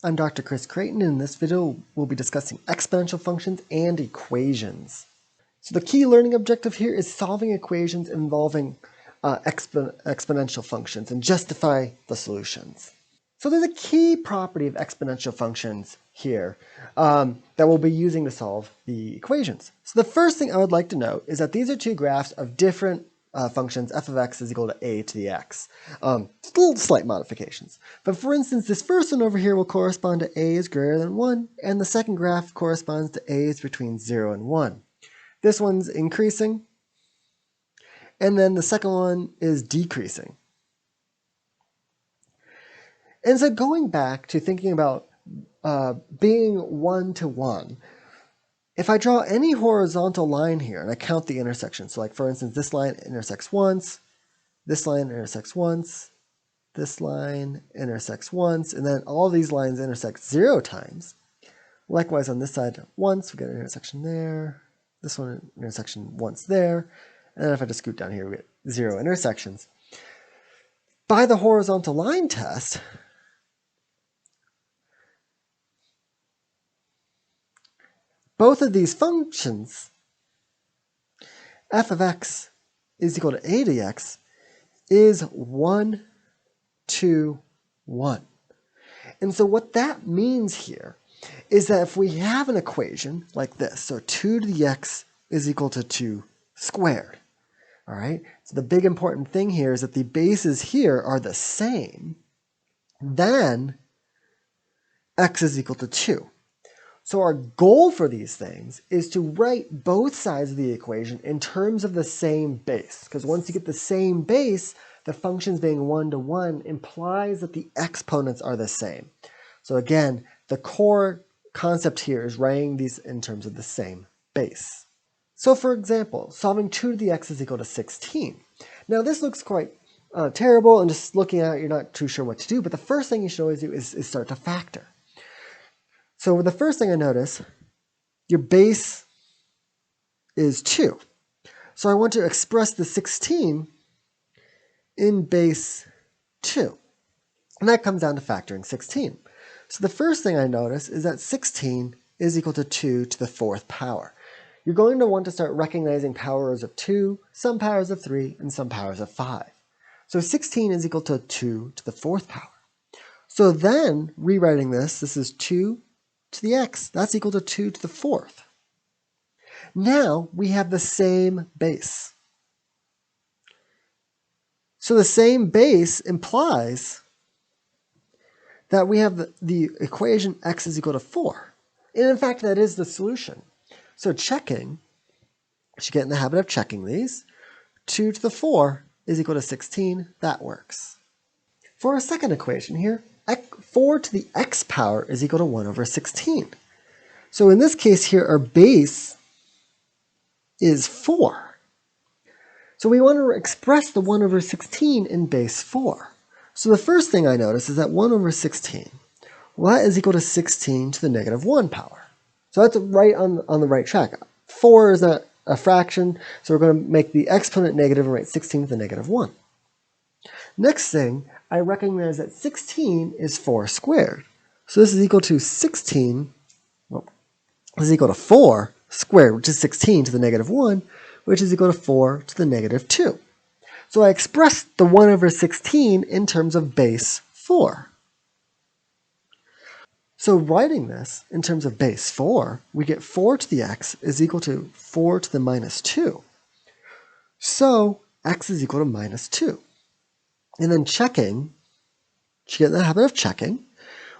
I'm Dr. Chris Creighton, and in this video we'll be discussing exponential functions and equations. So the key learning objective here is solving equations involving exponential functions and justify the solutions. So there's a key property of exponential functions here that we'll be using to solve the equations. So the first thing I would like to note is that these are two graphs of different functions. F of x is equal to a to the x. Still slight modifications. But for instance, this first one over here will correspond to a is greater than 1, and the second graph corresponds to a is between 0 and 1. This one's increasing, and then the second one is decreasing. And so going back to thinking about being one-to-one, if I draw any horizontal line here and I count the intersections, so like for instance, this line intersects once, this line intersects once, this line intersects once, and then all these lines intersect 0 times. Likewise on this side, once, we get an intersection there, this one intersection once there, and then if I just scoot down here, we get 0 intersections. By the horizontal line test, both of these functions, f of x is equal to a to the x, is 1, 2, 1. And so what that means here is that if we have an equation like this, so 2 to the x is equal to 2 squared, all right? So the big important thing here is that the bases here are the same, then x is equal to 2. So our goal for these things is to write both sides of the equation in terms of the same base. Because once you get the same base, the functions being 1 to 1 implies that the exponents are the same. So again, the core concept here is writing these in terms of the same base. So for example, solving 2 to the x is equal to 16. Now this looks quite terrible, and just looking at it, you're not too sure what to do, but the first thing you should always do is start to factor. So the first thing I notice, your base is 2. So I want to express the 16 in base 2. And that comes down to factoring 16. So the first thing I notice is that 16 is equal to 2 to the 4th power. You're going to want to start recognizing powers of 2, some powers of 3, and some powers of 5. So 16 is equal to 2 to the 4th power. So then, rewriting this is 2 to the x. That's equal to 2 to the 4th. Now we have the same base. So the same base implies that we have the equation x is equal to 4. And in fact, that is the solution. So checking, you should get in the habit of checking these. 2 to the 4 is equal to 16. That works. For our second equation here, 4 to the x power is equal to 1 over 16. So in this case here, our base is 4. So we want to express the 1 over 16 in base 4. So the first thing I notice is that 1 over 16, well, that is equal to 16 to the negative 1 power. So that's right on the right track. 4 is a fraction, so we're going to make the exponent negative and write 16 to the negative 1. Next thing, I recognize that 16 is 4 squared. So this is equal to 16, well, this is equal to 4 squared, which is 16 to the negative 1, which is equal to 4 to the negative 2. So I expressed the 1 over 16 in terms of base 4. So writing this in terms of base 4, we get 4 to the x is equal to 4 to the minus 2. So x is equal to minus 2. And then checking, to get in the habit of checking,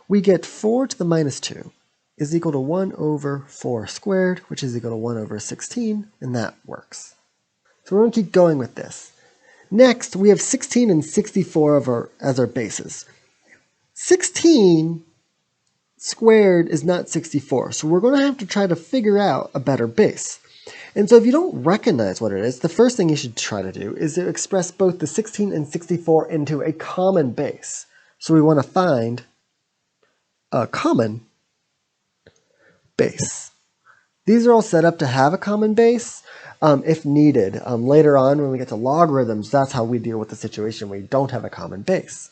we get 4 to the minus 2 is equal to 1 over 4 squared, which is equal to 1 over 16, and that works. So we're going to keep going with this. Next, we have 16 and 64 as our bases. 16 squared is not 64, so we're going to have to try to figure out a better base. And so if you don't recognize what it is, the first thing you should try to do is to express both the 16 and 64 into a common base. So we want to find a common base. These are all set up to have a common base if needed. Later on, when we get to logarithms, that's how we deal with the situation where you don't have a common base.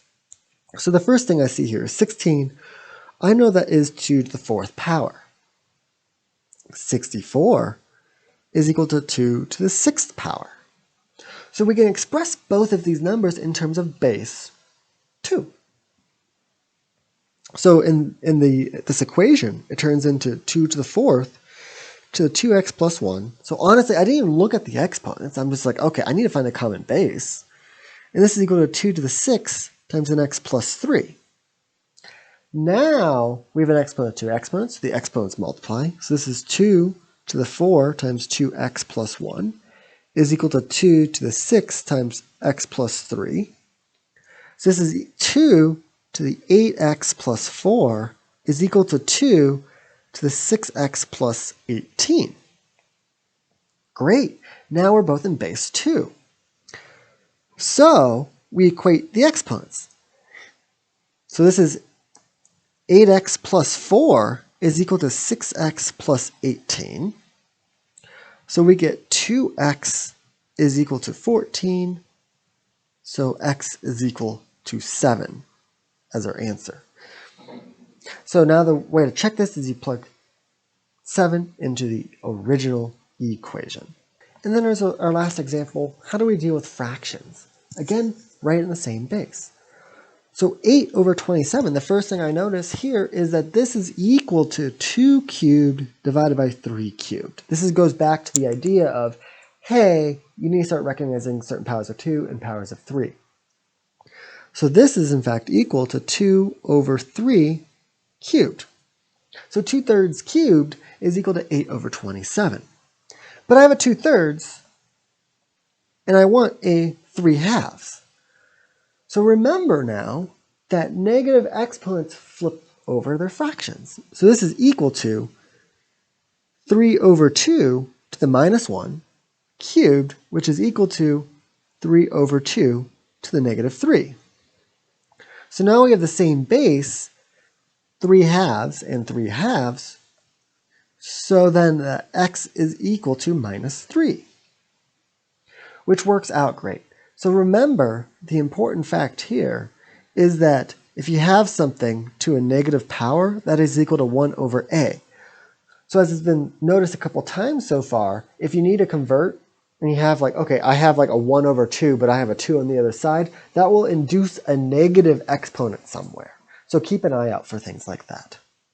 So the first thing I see here is 16 I know that is 2 to the 4th power. 64 is equal to 2 to the 6th power. So we can express both of these numbers in terms of base 2. So in this equation, it turns into 2 to the 4th to the 2x plus 1. So honestly, I didn't even look at the exponents. I'm just like, okay, I need to find a common base. And this is equal to 2 to the 6 times an x plus 3. Now we have an exponent of two exponents, so the exponents multiply. So this is 2 to the 4 times 2x plus 1 is equal to 2 to the 6 times x plus 3. So this is 2 to the 8x plus 4 is equal to 2 to the 6x plus 18. Great. Now we're both in base 2. So we equate the exponents. So this is 8x plus 4 is equal to 6x plus 18. So we get 2x is equal to 14. So x is equal to 7 as our answer. So now the way to check this is you plug 7 into the original equation. And then there's our last example. How do we deal with fractions? Again, right in the same base. So 8 over 27, the first thing I notice here is that this is equal to 2 cubed divided by 3 cubed. This goes back to the idea of, hey, you need to start recognizing certain powers of 2 and powers of 3. So this is in fact equal to 2 over 3 cubed. So 2/3 cubed is equal to 8 over 27. But I have a 2/3 and I want a 3/2. So remember now that negative exponents flip over their fractions. So this is equal to 3 over 2 to the minus 1 cubed, which is equal to 3 over 2 to the negative 3. So now we have the same base, 3/2 and 3/2. So then the x is equal to minus 3, which works out great. So remember, the important fact here is that if you have something to a negative power, that is equal to 1 over a. So as has been noticed a couple times so far, if you need to convert and you have like, okay, I have like a 1 over 2, but I have a 2 on the other side, that will induce a negative exponent somewhere. So keep an eye out for things like that.